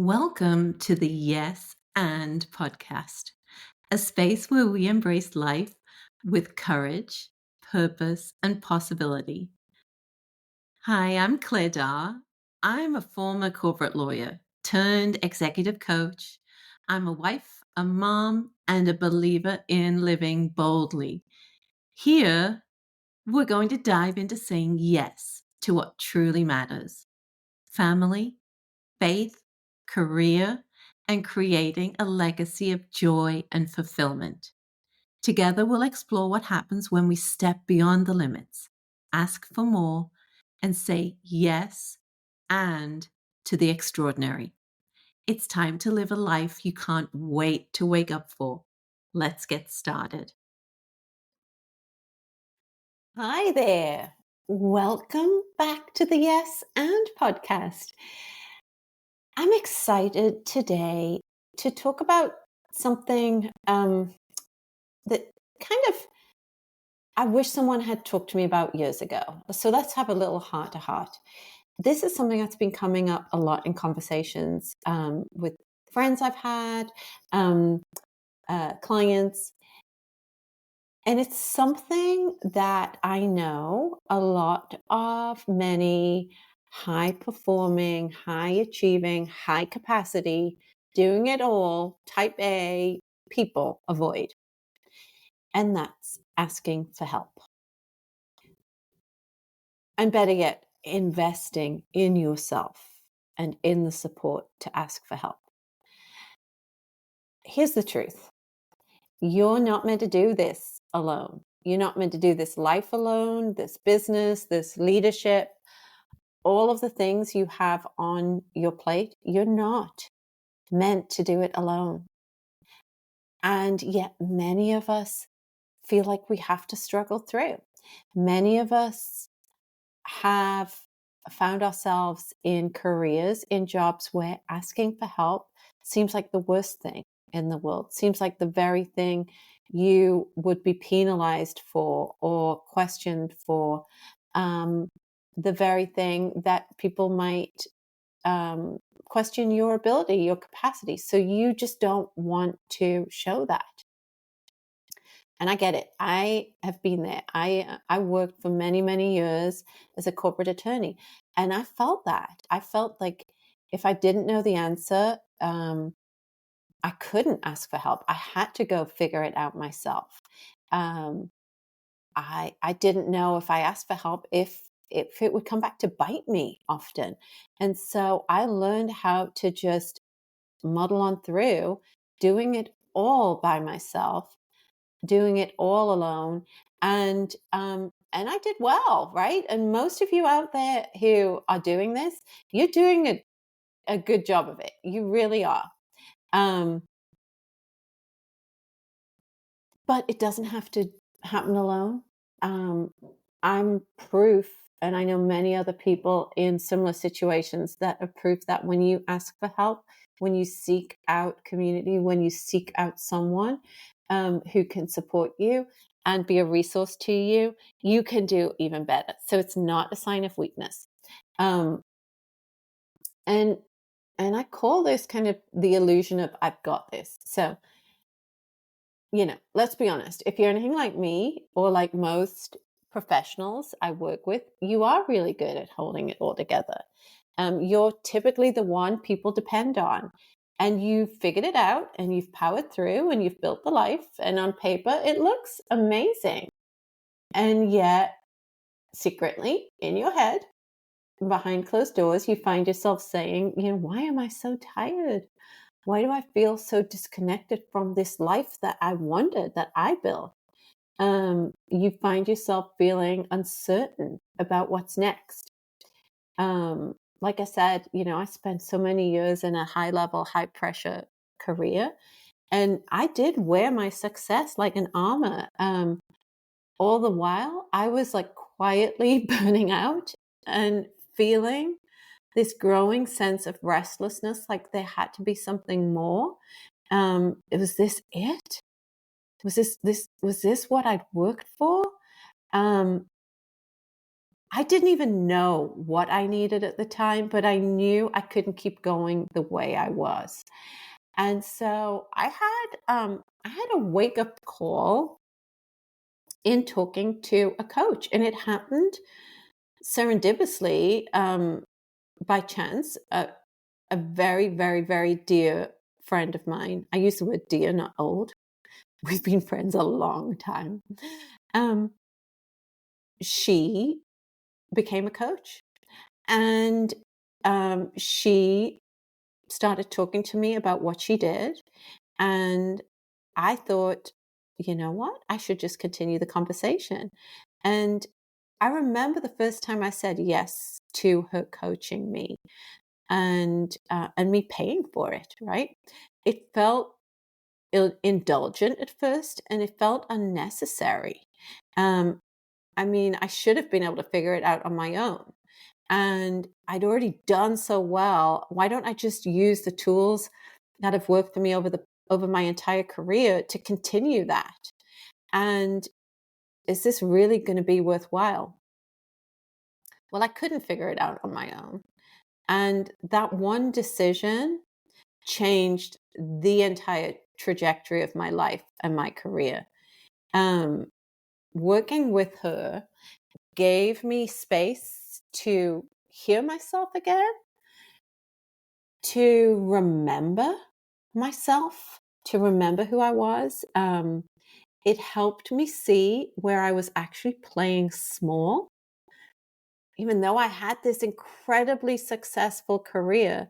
Welcome to the Yes and podcast, a space where we embrace life with courage, purpose, and possibility. Hi, I'm Claire Darr. I'm a former corporate lawyer turned executive coach. I'm a wife, a mom, and a believer in living boldly. Here, we're going to dive into saying yes to what truly matters: family, faith, career, and creating a legacy of joy and fulfillment. Together, we'll explore what happens when we step beyond the limits, ask for more, and say yes and to the extraordinary. It's time to live a life you can't wait to wake up for. Let's get started. Hi there. Welcome back to the Yes and podcast. I'm excited today to talk about something that kind of I wish someone had talked to me about years ago. So let's have a little heart to heart. This is something that's been coming up a lot in conversations with friends I've had, um, clients. And it's something that I know a lot of many high performing, high achieving, high capacity, doing it all, type A people avoid. And that's asking for help. And better yet, investing in yourself and in the support to ask for help. Here's the truth: you're not meant to do this alone. You're not meant to do this life alone, this business, this leadership, all of the things you have on your plate. You're not meant to do it alone. And yet, many of us feel like we have to struggle through. Many of us have found ourselves in careers, in jobs where asking for help seems like the worst thing in the world, seems like the very thing you would be penalized for or questioned for, the very thing that people might question your ability, your capacity. So you just don't want to show that. And I get it. I have been there. I worked for many, many years as a corporate attorney. And I felt that. I felt like if I didn't know the answer, I couldn't ask for help. I had to go figure it out myself. Um, I didn't know if I asked for help, if it would come back to bite me often. And so I learned how to just muddle on through, doing it all by myself, doing it all alone. And I did well, right? And most of you out there who are doing this, you're doing a good job of it. You really are. Um, but it doesn't have to happen alone. Um, I'm proof, and I know many other people in similar situations that are proof that when you ask for help, when you seek out community, when you seek out someone who can support you and be a resource to you, you can do even better. So it's not a sign of weakness. Um, and and I call this kind of the illusion of I've got this. So, let's be honest. If you're anything like me or like most professionals I work with, you are really good at holding it all together. You're typically the one people depend on. And you've figured it out and you've powered through and you've built the life. And on paper, it looks amazing. And yet, secretly in your head, behind closed doors, you find yourself saying, why am I so tired? Why do I feel so disconnected from this life that I wanted, that I built? You find yourself feeling uncertain about what's next. Like I said, I spent so many years in a high level, high pressure career, and I did wear my success like an armor. All the while, I was like quietly burning out and feeling this growing sense of restlessness, like there had to be something more. Was this it? Was this what I'd worked for? Um, I didn't even know what I needed at the time, but I knew I couldn't keep going the way I was. And so I had a wake up call in talking to a coach, and it happened serendipitously, by chance. A very, very, very dear friend of mine. I use the word dear, not old. We've been friends a long time. Um, she became a coach, and she started talking to me about what she did. And I thought, you know what? I should just continue the conversation. And I remember the first time I said yes to her coaching me, and me paying for it, right? It felt indulgent at first, and it felt unnecessary. Um, I mean, I should have been able to figure it out on my own. And I'd already done so well. Why don't I just use the tools that have worked for me over my entire career to continue that? And is this really going to be worthwhile? Well, I couldn't figure it out on my own. And that one decision changed the entire trajectory of my life and my career. Um, Working with her gave me space to hear myself again, to remember myself, to remember who I was. It helped me see where I was actually playing small. Even though I had this incredibly successful career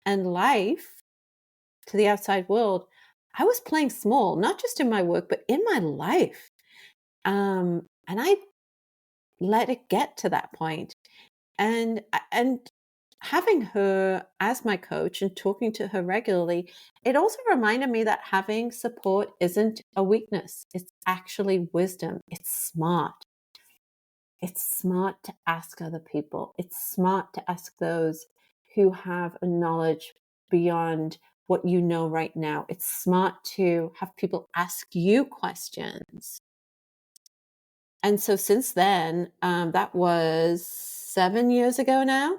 and life to the outside world, I was playing small, not just in my work, but in my life. And I let it get to that point. And having her as my coach and talking to her regularly, it also reminded me that having support isn't a weakness. It's actually wisdom. It's smart. It's smart to ask other people. It's smart to ask those who have a knowledge beyond what you know right now. It's smart to have people ask you questions. And so since then, that was 7 years ago now,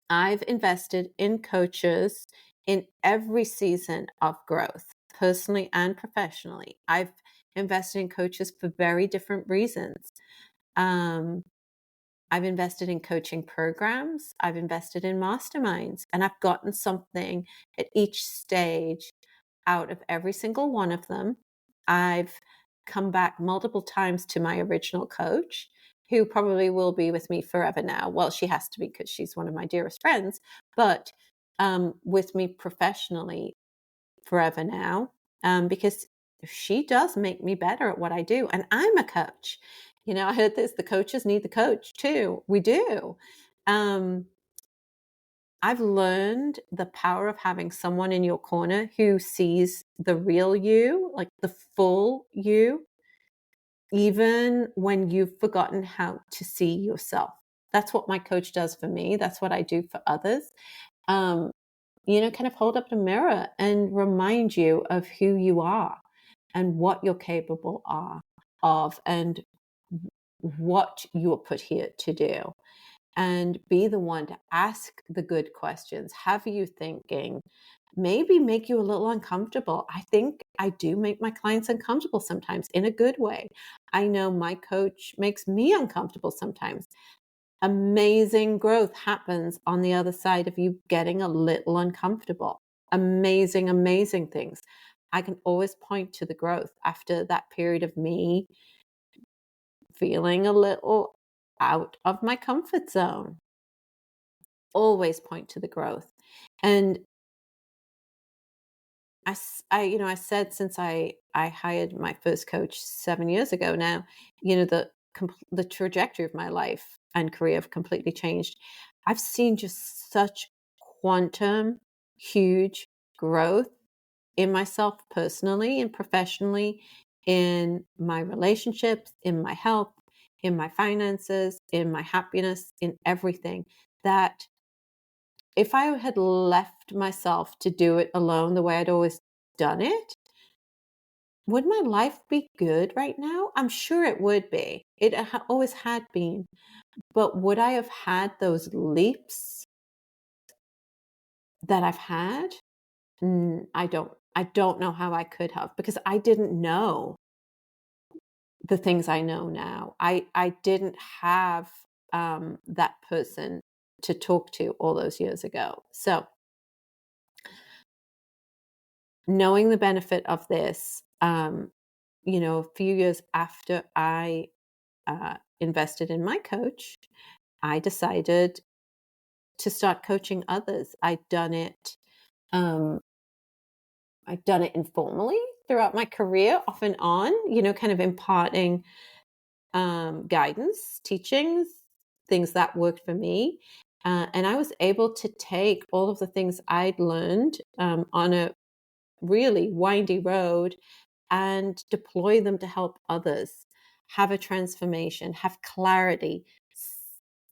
I've invested in coaches in every season of growth, personally and professionally. I've invested in coaches for very different reasons. Um, I've invested in coaching programs. I've invested in masterminds, and I've gotten something at each stage out of every single one of them. I've come back multiple times to my original coach, who probably will be with me forever now. Well, she has to be because she's one of my dearest friends, but with me professionally forever now, because she does make me better at what I do. And I'm a coach. You know, I heard this, the coaches need the coach too. We do. Um, I've learned the power of having someone in your corner who sees the real you, like the full you, even when you've forgotten how to see yourself. That's what my coach does for me. That's what I do for others. Um, kind of hold up the mirror and remind you of who you are and what you're capable of, and what you were put here to do. And be the one to ask the good questions, have you thinking, maybe make you a little uncomfortable. I think I do make my clients uncomfortable sometimes in a good way. I know my coach makes me uncomfortable sometimes. Amazing growth happens on the other side of you getting a little uncomfortable. Amazing, amazing things. I can always point to the growth after that period of me feeling a little out of my comfort zone. Always point to the growth. And I said, since I hired my first coach 7 years ago now, the trajectory of my life and career have completely changed. I've seen just such quantum, huge growth in myself personally and professionally, in my relationships, in my health, in my finances, in my happiness, in everything, that if I had left myself to do it alone the way I'd always done it, Would my life be good right now? I'm sure it would be. It always had been. But would I have had those leaps that I've had? I don't know how I could have, because I didn't know the things I know now. I didn't have that person to talk to all those years ago. So knowing the benefit of this, a few years after I invested in my coach, I decided to start coaching others. Um, I'd done it informally throughout my career, off and on, kind of imparting guidance, teachings, things that worked for me. And I was able to take all of the things I'd learned on a really windy road and deploy them to help others have a transformation, have clarity,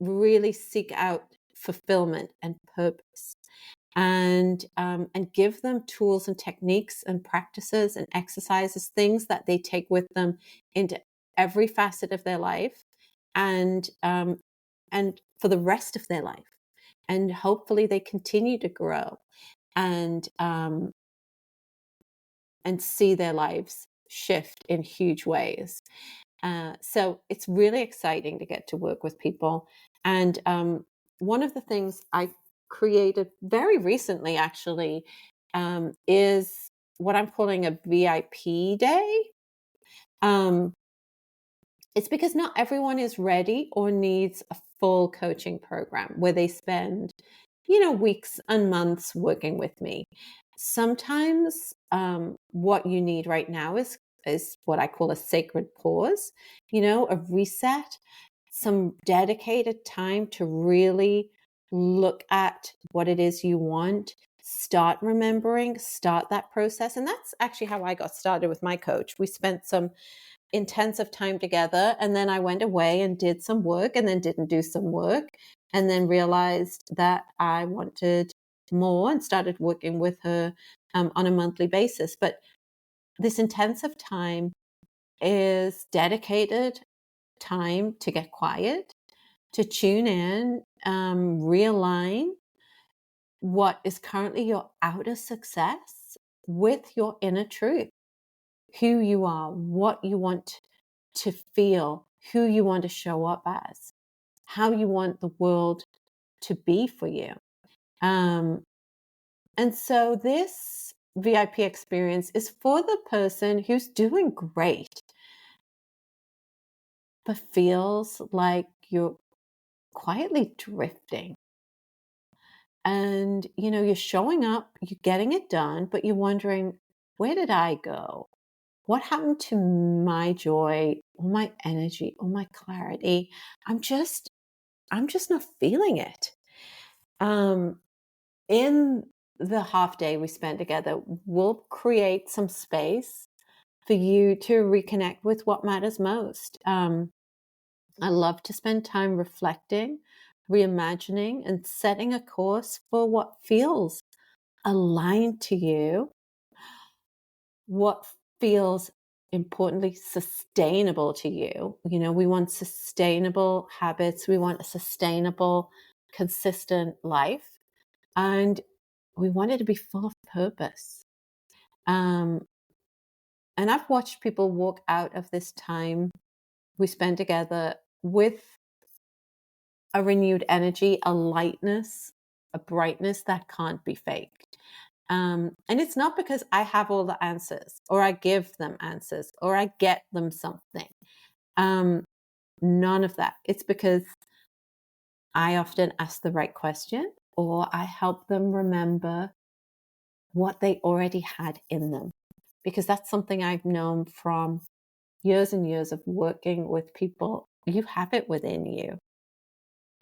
really seek out fulfillment and purpose, and give them tools and techniques and practices and exercises, things that they take with them into every facet of their life, and for the rest of their life. And hopefully they continue to grow and see their lives shift in huge ways. So it's really exciting to get to work with people. And one of the things I created very recently, actually, is what I'm calling a VIP day. It's because not everyone is ready or needs a full coaching program where they spend, weeks and months working with me. Sometimes what you need right now is what I call a sacred pause, a reset, some dedicated time to really look at what it is you want, start remembering, start that process. And that's actually how I got started with my coach. We spent some intensive time together, and then I went away and did some work, and then didn't do some work, and then realized that I wanted more and started working with her on a monthly basis. But this intensive time is dedicated time to get quiet, to tune in, realign what is currently your outer success with your inner truth, who you are, what you want to feel, who you want to show up as, how you want the world to be for you. And so this VIP experience is for the person who's doing great, but feels like you're quietly drifting. And, you're showing up, you're getting it done, but you're wondering, where did I go? What happened to my joy or my energy or my clarity? I'm just not feeling it. In the half day we spend together, we'll create some space for you to reconnect with what matters most. I love to spend time reflecting, reimagining, and setting a course for what feels aligned to you, what feels importantly sustainable to you. We want sustainable habits, we want a sustainable, consistent life, and we want it to be full of purpose. And I've watched people walk out of this time we spend together with a renewed energy, a lightness, a brightness that can't be faked. And it's not because I have all the answers, or I give them answers, or I get them something. None of that. It's because I often ask the right question, or I help them remember what they already had in them. Because that's something I've known from years and years of working with people. You have it within you.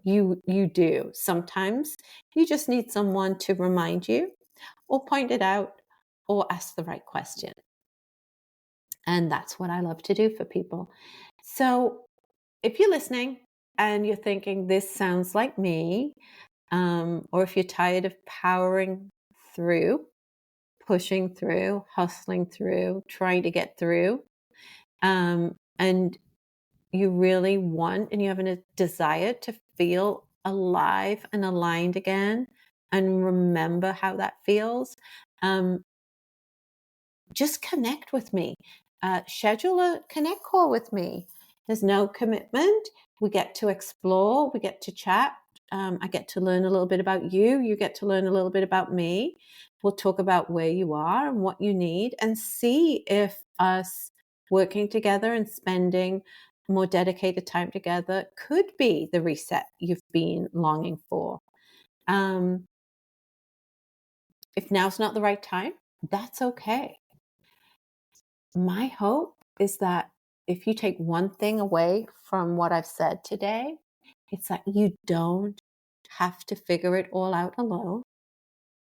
You do. Sometimes you just need someone to remind you, or point it out, or ask the right question. And that's what I love to do for people. So if you're listening and you're thinking, this sounds like me, or if you're tired of powering through, pushing through, hustling through, trying to get through, and you really want and you have a desire to feel alive and aligned again and remember how that feels, um, just connect with me. Schedule a connect call with me. There's no commitment. We get to explore, we get to chat. I get to learn a little bit about you. You get to learn a little bit about me. We'll talk about where you are and what you need and see if us working together and spending more dedicated time together could be the reset you've been longing for. If now's not the right time, that's okay. My hope is that if you take one thing away from what I've said today, it's that you don't have to figure it all out alone.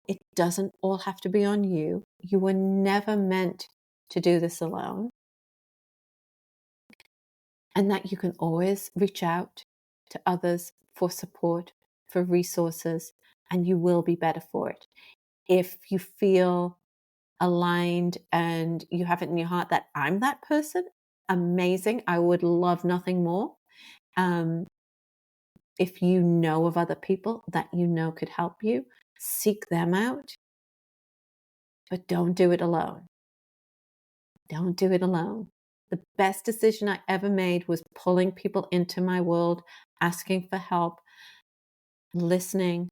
It doesn't all have to be on you. You were never meant to do this alone. And that you can always reach out to others for support, for resources, and you will be better for it. If you feel aligned and you have it in your heart that I'm that person, amazing. I would love nothing more. If you know of other people that you know could help you, seek them out, but don't do it alone. Don't do it alone. The best decision I ever made was pulling people into my world, asking for help, listening,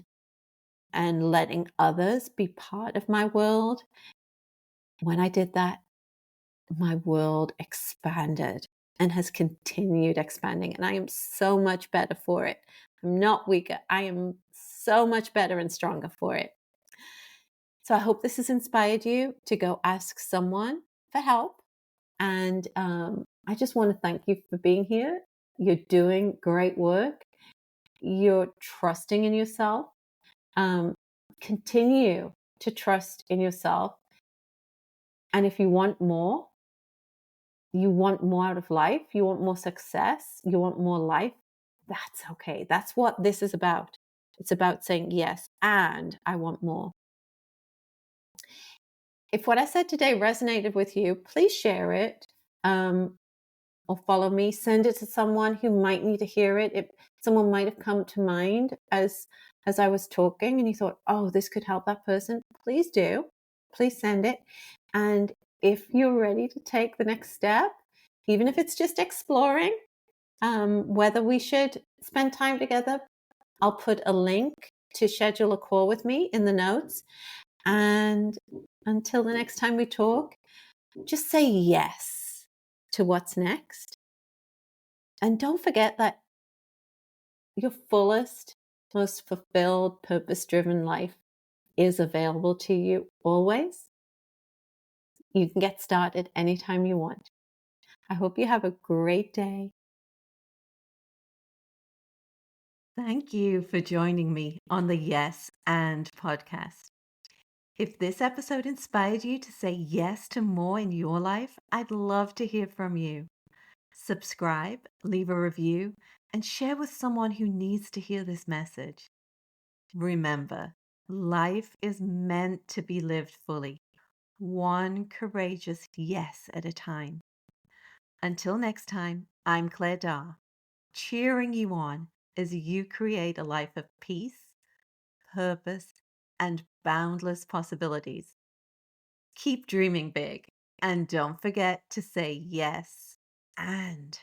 and letting others be part of my world. When I did that, my world expanded and has continued expanding. And I am so much better for it. I'm not weaker. I am so much better and stronger for it. So I hope this has inspired you to go ask someone for help. And I just want to thank you for being here. You're doing great work. You're trusting in yourself. Continue to trust in yourself. And if you want more out of life, you want more success, you want more life, that's okay. That's what this is about. It's about saying yes, and I want more. If what I said today resonated with you, please share it or follow me. Send it to someone who might need to hear it. Someone might have come to mind as I was talking and you thought, oh, this could help that person. Please do. Please send it. And if you're ready to take the next step, even if it's just exploring whether we should spend time together, I'll put a link to schedule a call with me in the notes. And until the next time we talk, just say yes to what's next. And don't forget that your fullest, most fulfilled, purpose-driven life is available to you always. You can get started anytime you want. I hope you have a great day. Thank you for joining me on the Yes and podcast. If this episode inspired you to say yes to more in your life, I'd love to hear from you. Subscribe, leave a review, and share with someone who needs to hear this message. Remember, life is meant to be lived fully, one courageous yes at a time. Until next time, I'm Claire Darr, cheering you on as you create a life of peace, purpose, and boundless possibilities. Keep dreaming big, and don't forget to say yes and